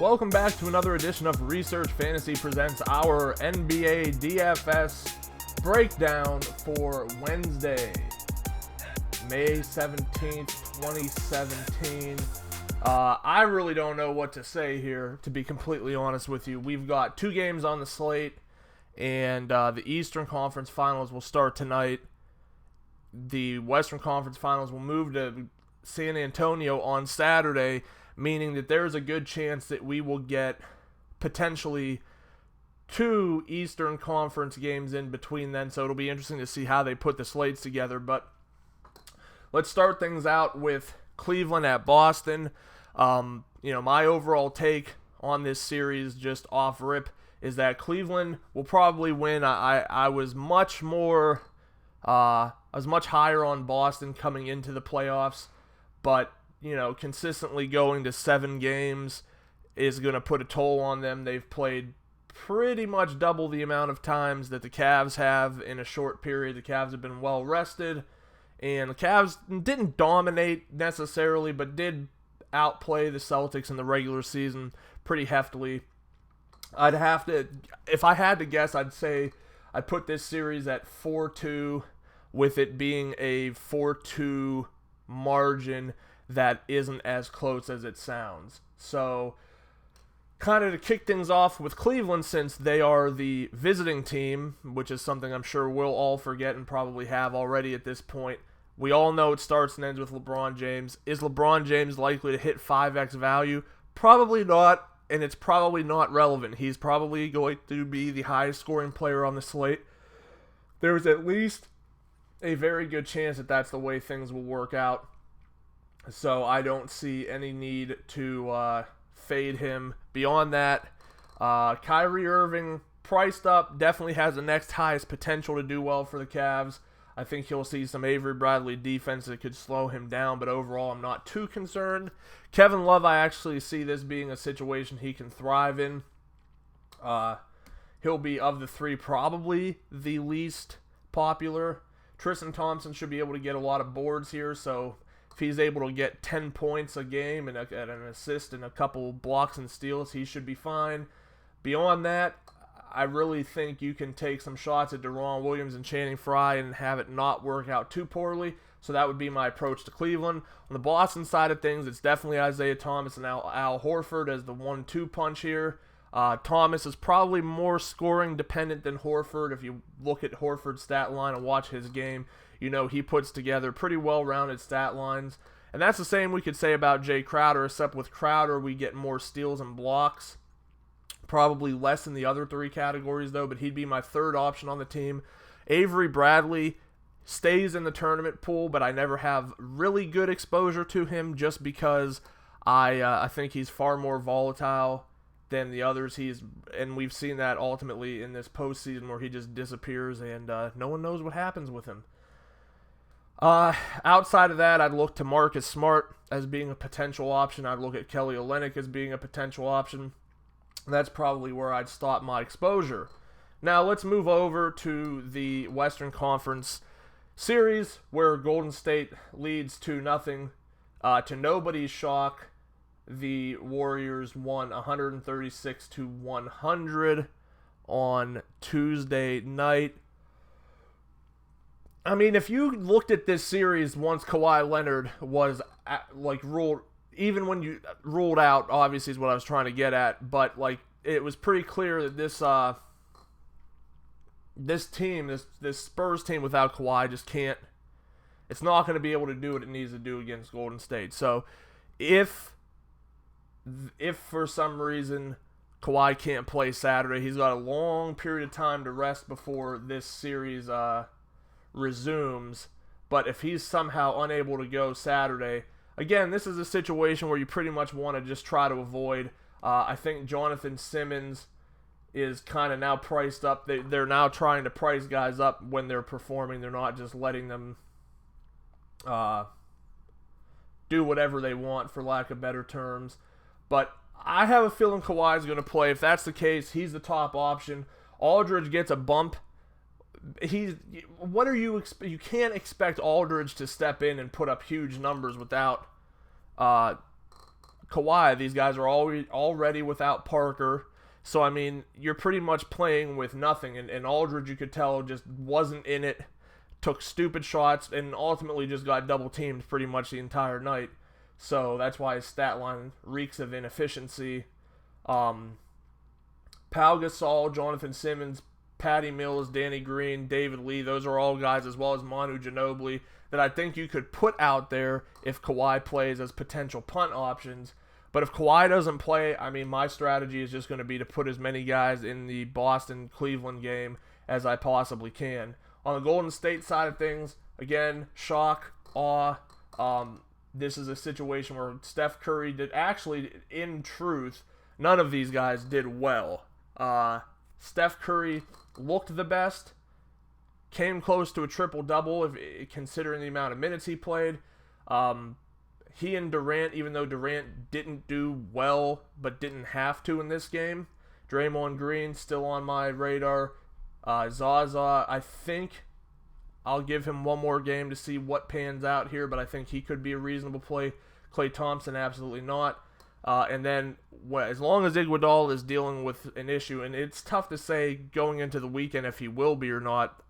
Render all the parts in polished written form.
welcome back to another edition of Research Fantasy Presents our NBA DFS breakdown for Wednesday, May 17th, 2017. I really don't know what to say here, to be completely honest with you. We've got two games on the slate, and the Eastern Conference Finals will start tonight. The Western Conference Finals will move to San Antonio on Saturday, meaning that there's a good chance that we will get potentially two Eastern Conference games in between then, so it'll be interesting to see how they put the slates together. But let's start things out with Cleveland at Boston. My overall take on this series, just off rip, is that Cleveland will probably win. I was much higher on Boston coming into the playoffs, but consistently going to 7 games is going to put a toll on them. They've played pretty much double the amount of times that the Cavs have in a short period. The Cavs have been well rested, and the Cavs didn't dominate necessarily, but did outplay the Celtics in the regular season pretty heftily. If I had to guess, I'd say I'd put this series at 4-2, with it being a 4-2 margin that isn't as close as it sounds. So, kind of to kick things off with Cleveland, since they are the visiting team, which is something I'm sure we'll all forget and probably have already at this point. We all know it starts and ends with LeBron James. Is LeBron James likely to hit 5x value? Probably not, and it's probably not relevant. He's probably going to be the highest scoring player on the slate. There's at least a very good chance that that's the way things will work out. So I don't see any need to fade him. Beyond that, Kyrie Irving, priced up, definitely has the next highest potential to do well for the Cavs. I think he'll see some Avery Bradley defense that could slow him down, but overall I'm not too concerned. Kevin Love, I actually see this being a situation he can thrive in. He'll be, of the three, probably the least popular. Tristan Thompson should be able to get a lot of boards here, so if he's able to get 10 points a game and an assist and a couple blocks and steals, he should be fine. Beyond that, I really think you can take some shots at Deron Williams and Channing Frye and have it not work out too poorly. So that would be my approach to Cleveland. On the Boston side of things, it's definitely Isaiah Thomas and Al Horford as the 1-2 punch here. Thomas is probably more scoring dependent than Horford. If you look at Horford's stat line and watch his game, he puts together pretty well-rounded stat lines. And that's the same we could say about Jay Crowder, except with Crowder we get more steals and blocks. Probably less in the other three categories, though, but he'd be my third option on the team. Avery Bradley stays in the tournament pool, but I never have really good exposure to him just because I think he's far more volatile than the others. And we've seen that ultimately in this postseason where he just disappears and no one knows what happens with him. Outside of that, I'd look to Marcus Smart as being a potential option. I'd look at Kelly Olynyk as being a potential option. That's probably where I'd stop my exposure. Now let's move over to the Western Conference series where Golden State leads 2-0. To nobody's shock, the Warriors won 136-100 on Tuesday night. I mean, if you looked at this series once Kawhi Leonard was ruled, even when you ruled out, obviously is what I was trying to get at, but it was pretty clear that this team, this Spurs team without Kawhi just can't. It's not going to be able to do what it needs to do against Golden State. So if for some reason Kawhi can't play Saturday, he's got a long period of time to rest before this series resumes. But if he's somehow unable to go Saturday, again, this is a situation where you pretty much want to just try to avoid. I think Jonathan Simmons is kind of now priced up. They're now trying to price guys up when they're performing. They're not just letting them do whatever they want, for lack of better terms. But I have a feeling Kawhi is going to play. If that's the case, he's the top option. Aldridge gets a bump. You can't expect Aldridge to step in and put up huge numbers without Kawhi, these guys are already without Parker. So, I mean, you're pretty much playing with nothing. And Aldridge, you could tell, just wasn't in it. Took stupid shots and ultimately just got double teamed pretty much the entire night. So that's why his stat line reeks of inefficiency. Pau Gasol, Jonathan Simmons, Patty Mills, Danny Green, David Lee, those are all guys, as well as Manu Ginobili, that I think you could put out there if Kawhi plays as potential punt options. But if Kawhi doesn't play, I mean, my strategy is just going to be to put as many guys in the Boston-Cleveland game as I possibly can. On the Golden State side of things, again, shock, awe. This is a situation where Steph Curry did actually, in truth, none of these guys did well. Steph Curry looked the best, came close to a triple-double considering the amount of minutes he played. He and Durant, even though Durant didn't do well but didn't have to in this game. Draymond Green still on my radar. Zaza, I think I'll give him one more game to see what pans out here, but I think he could be a reasonable play. Klay Thompson, absolutely not. And then, as long as Iguodala is dealing with an issue, and it's tough to say going into the weekend if he will be or not,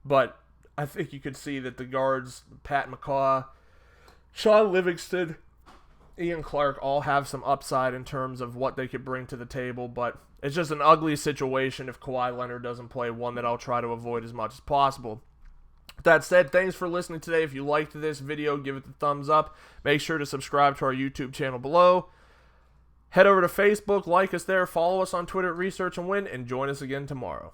but I think you could see that the guards, Pat McCaw, Sean Livingston, Ian Clark, all have some upside in terms of what they could bring to the table, but it's just an ugly situation if Kawhi Leonard doesn't play, one that I'll try to avoid as much as possible. With that said, thanks for listening today. If you liked this video, give it the thumbs up. Make sure to subscribe to our YouTube channel below. Head over to Facebook, like us there, follow us on Twitter at Research and Win, and join us again tomorrow.